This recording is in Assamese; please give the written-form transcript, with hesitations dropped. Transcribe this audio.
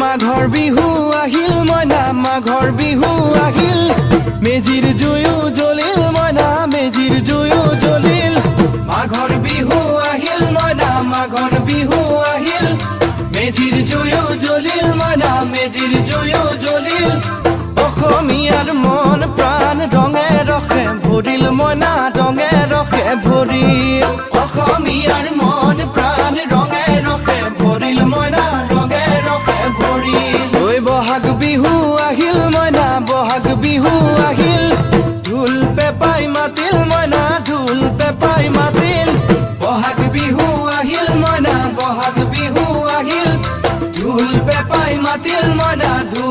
মাঘৰ বিহু আহিল মইনা মাঘৰ বিহু আহিল মেজিৰ জুয়ো জ্বলিল মইনা মেজিৰ জুয়ো জ্বলিল মাঘৰ বিহু আহিল মইনা মাঘৰ বিহু আহিল মেজিৰ জুয়ো জ্বলিল মইনা মেজিৰ জুয়ো জ্বলিল অসমীয়াৰ মন প্ৰাণ ৰঙে ৰসে ভৰিল মইনা ৰঙে ৰসে ভৰিল অসমীয়াৰ মন প্ৰাণ ৰঙে ৰসে ভৰিল মইনা ৰঙে ৰসে ভৰিল ঐ বহাগ বিহু আহিল মইনা বহাগ বিহু আহিল ঢোল পেপাই মাতিল মইনা ঢোল পেপাই মাতিল বহাগ বিহু আহিল মইনা বহাগ বিহু আহিল ঢোল পেপাই মাতিল মইনা ঢোল